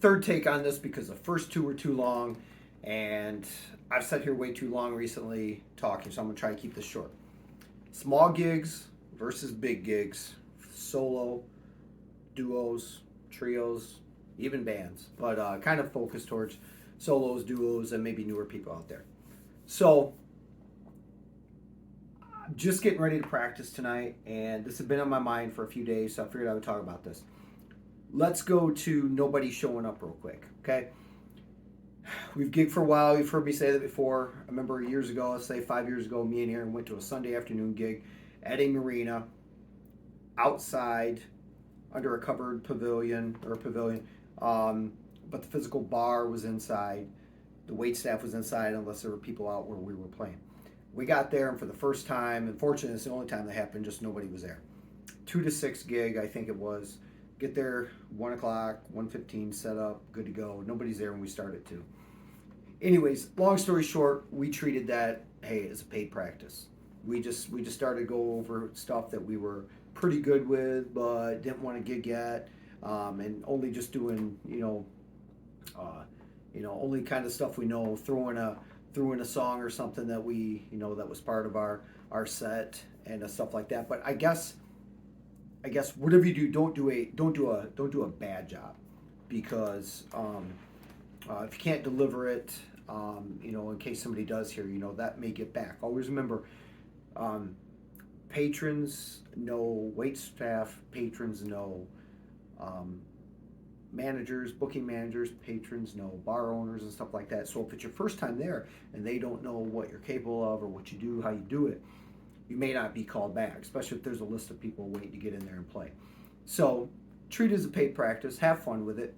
third take on this because the first two were too long, and I've sat here way too long recently talking, so I'm gonna try to keep this short. Small gigs versus big gigs, solo, duos, trios, even bands, but kind of focused towards solos, duos, and maybe newer people out there. So, I'm just getting ready to practice tonight, and this has been on my mind for a few days, so I figured I would talk about this. Let's go to nobody showing up real quick, okay? We've gigged for a while. You've heard me say that before. I remember years ago, let's say 5 years ago, me and Aaron went to a Sunday afternoon gig at a marina outside under a covered pavilion. But the physical bar was inside. The wait staff was inside unless there were people out where we were playing. We got there, and for the first time, unfortunately, it's the only time that happened, just nobody was there. 2 to 6 gig, I think it was. Get there 1 o'clock, 1:15, set up, good to go. Nobody's there when we started to. Anyways, long story short, we treated that, hey, as a paid practice. We just started to go over stuff that we were pretty good with, but didn't want to gig yet, and only just doing only kind of stuff we know. Threw in a song or something that we that was part of our set and stuff like that. But I guess whatever you do, don't do a bad job, because if you can't deliver it, in case somebody does hear, that may get back. Always remember, patrons know, wait staff, patrons know, managers, booking managers, patrons know, bar owners and stuff like that. So if it's your first time there and they don't know what you're capable of or what you do, how you do it, you may not be called back, especially if there's a list of people waiting to get in there and play. So treat it as a paid practice. Have fun with it.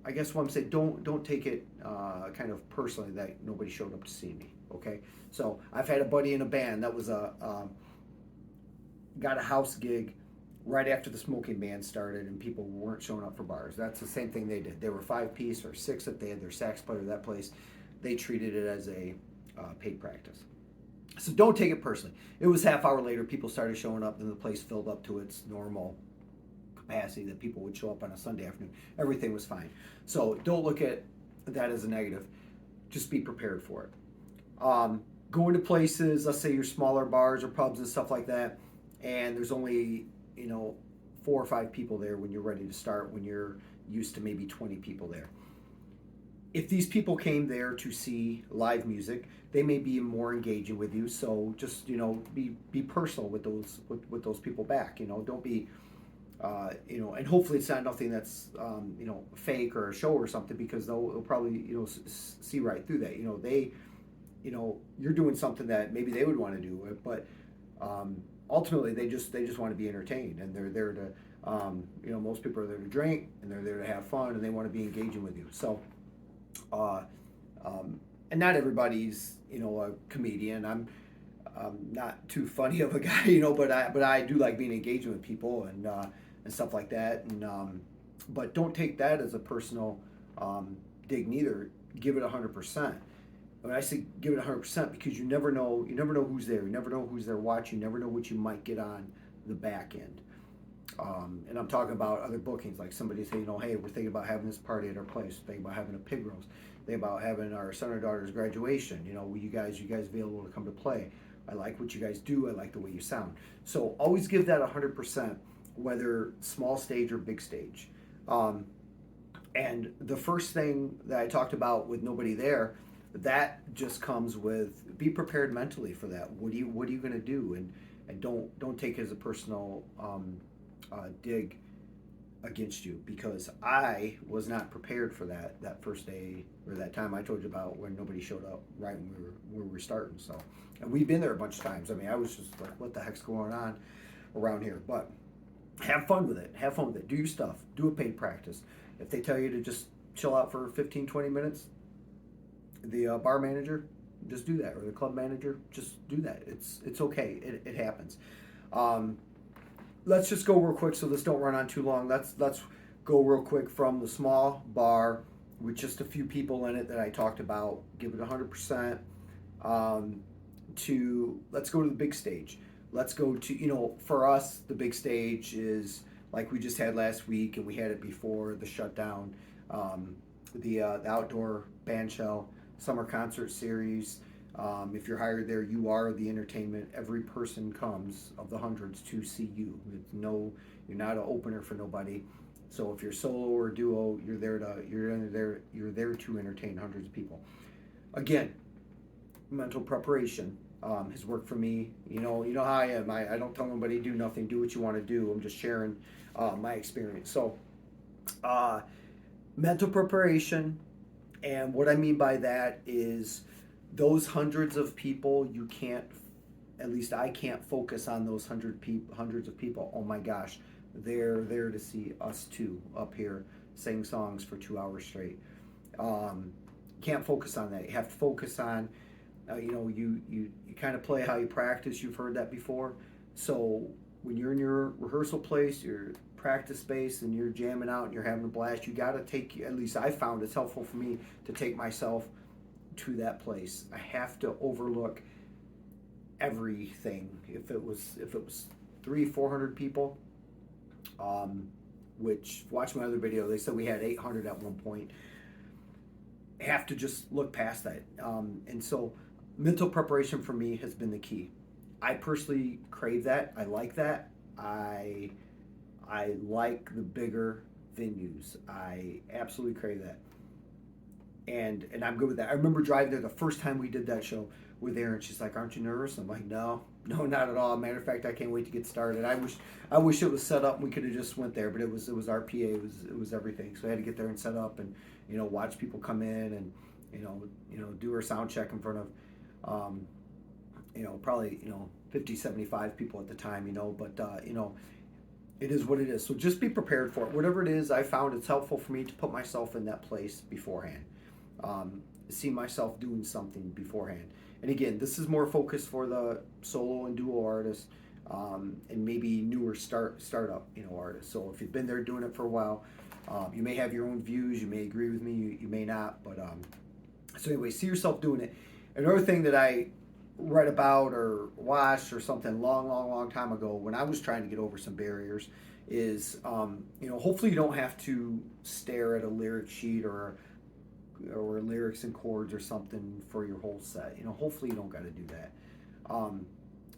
I guess what I'm saying, don't take it kind of personally that nobody showed up to see me. Okay. So I've had a buddy in a band that was got a house gig right after the smoking ban started, and people weren't showing up for bars. That's the same thing they did. They were 5-piece or 6 if they had their sax player at that place. They treated it as a paid practice. So don't take it personally. It was half hour later, people started showing up, and the place filled up to its normal capacity that people would show up on a Sunday afternoon. Everything was fine. So don't look at that as a negative. Just be prepared for it. Going to places, let's say your smaller bars or pubs and stuff like that, and there's only 4 or 5 people there when you're ready to start, when you're used to maybe 20 people there. If these people came there to see live music, they may be more engaging with you. So just be personal with those people back. Don't be and hopefully it's not nothing that's fake or a show or something, because they'll probably see right through that. You're doing something that maybe they would want to do, but ultimately they just want to be entertained, and they're there to most people are there to drink, and they're there to have fun, and they want to be engaging with you. So and not everybody's a comedian. I'm not too funny of a guy, but I do like being engaging with people and stuff like that. And but don't take that as a personal dig neither. Give it 100%. When I say give it 100%, because you never know who's there. You never know who's there watching. You never know what you might get on the back end. And I'm talking about other bookings, like somebody saying, hey, we're thinking about having this party at our place. We're thinking about having a pig roast. Thinking about having our son or daughter's graduation. Will you guys available to come to play? I like what you guys do. I like the way you sound. So always give that 100%, whether small stage or big stage. And the first thing that I talked about with nobody there, that just comes with, be prepared mentally for that. What are you going to do? And don't take it as a personal dig against you, because I was not prepared for that first day, or that time I told you about when nobody showed up right when we were starting. So, and we've been there a bunch of times. I mean, I was just like, what the heck's going on around here? But have fun with it. Have fun with it. Do your stuff. Do a paid practice. If they tell you to just chill out for 15-20 minutes, the bar manager, just do that, or the club manager, just do that. It's okay. It happens. Let's just go real quick, so this don't run on too long. Let's go real quick from the small bar with just a few people in it that I talked about. Give it 100%. To let's go to the big stage. Let's go to for us, the big stage is like we just had last week, and we had it before the shutdown. the outdoor band shell, summer concert series. If you're hired there, you are the entertainment. Every person comes of the hundreds to see you. It's no, you're not an opener for nobody. So if you're solo or duo, you're there to entertain hundreds of people. Again, mental preparation has worked for me. You know how I am. I don't tell nobody do nothing. Do what you want to do. I'm just sharing my experience. So, uh, mental preparation, and what I mean by that is those hundreds of people. You can't, at least I can't focus on those hundreds of people. Oh my gosh, they're there to see us two up here sing songs for 2 hours straight. Um, can't focus on that. You have to focus on, you kind of play how you practice. You've heard that before. So when you're in your rehearsal place, your practice space, and you're jamming out and you're having a blast, you got to take, at least I found it's helpful for me to take myself to that place. I have to overlook everything. If it was 300-400 people, which, watch my other video, they said we had 800 at one point. Have to just look past that. And so mental preparation for me has been the key. I personally crave that. I like that. I like the bigger venues. I absolutely crave that. And I'm good with that. I remember driving there the first time we did that show with Erin. She's like, "Aren't you nervous?" I'm like, "No, no, not at all. Matter of fact, I can't wait to get started." I wish it was set up and we could have just went there, but it was RPA. It was everything. So I had to get there and set up and watch people come in and do our sound check in front of probably 50, 75 people at the time. But it is what it is. So just be prepared for it. Whatever it is, I found it's helpful for me to put myself in that place beforehand. See myself doing something beforehand. And again, this is more focused for the solo and duo artists, and maybe newer startup artists. So if you've been there doing it for a while, you may have your own views. You may agree with me. You may not. But so anyway, see yourself doing it. Another thing that I read about or watched or something long time ago when I was trying to get over some barriers is, hopefully you don't have to stare at a lyric sheet or lyrics and chords or something for your whole set. Hopefully you don't got to do that.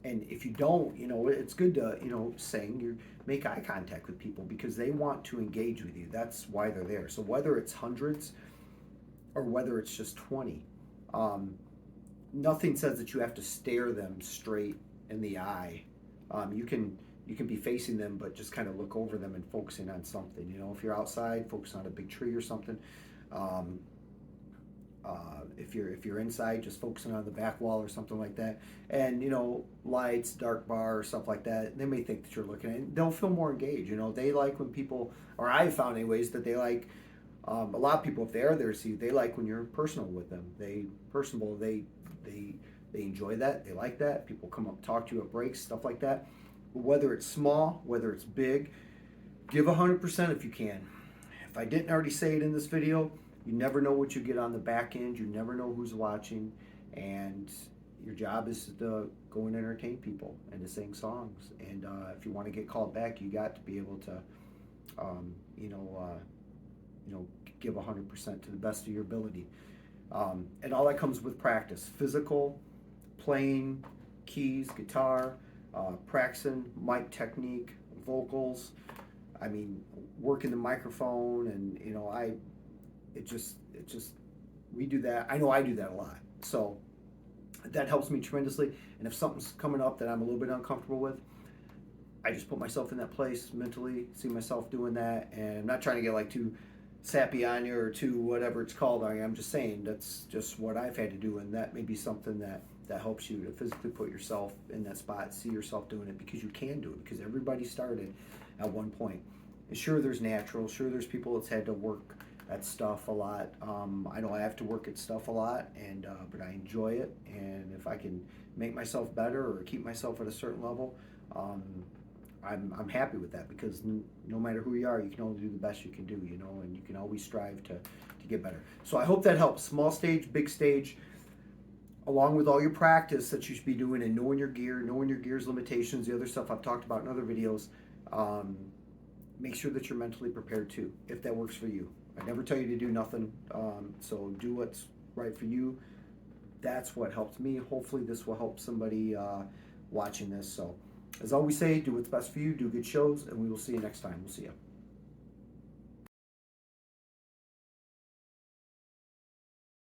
And if you don't, it's good to, sing. You make eye contact with people because they want to engage with you. That's why they're there. So whether it's hundreds or whether it's just 20, nothing says that you have to stare them straight in the eye. You can be facing them, but just kind of look over them and focusing on something. If you're outside, focus on a big tree or something. If you're inside, just focusing on the back wall or something like that. And lights, dark bar, stuff like that. They may think that you're looking at it. They'll feel more engaged. They like when people, or I found anyways, that they like. A lot of people, if they are there to see you, they like when you're personal with them. Personable. They enjoy that. They like that. People come up, talk to you at breaks, stuff like that. Whether it's small, whether it's big, give 100% if you can. If I didn't already say it in this video, you never know what you get on the back end. You never know who's watching, and your job is to go and entertain people and to sing songs. And if you want to get called back, you got to be able to, give 100% to the best of your ability. And all that comes with practice: physical, playing, keys, guitar, practicing mic technique, vocals. I mean, working the microphone, and it just we do that. I know I do that a lot. So that helps me tremendously. And if something's coming up that I'm a little bit uncomfortable with, I just put myself in that place mentally, see myself doing that. And I'm not trying to get like too sappy on you or too whatever it's called. I'm just saying that's just what I've had to do, and that may be something that helps you to physically put yourself in that spot, see yourself doing it, because you can do it, because everybody started at one point. And sure, there's natural, sure there's people that's had to work at stuff a lot. I know I have to work at stuff a lot, and but I enjoy it, and if I can make myself better or keep myself at a certain level, I'm happy with that, because no matter who you are, you can only do the best you can do, and you can always strive to get better. So I hope that helps. Small stage, big stage, along with all your practice that you should be doing and knowing your gear, knowing your gear's limitations, the other stuff I've talked about in other videos. Make sure that you're mentally prepared too, if that works for you. I never tell you to do nothing. So do what's right for you. That's what helped me. Hopefully, this will help somebody watching this. So, as always say, do what's best for you, do good shows, and we will see you next time. We'll see you.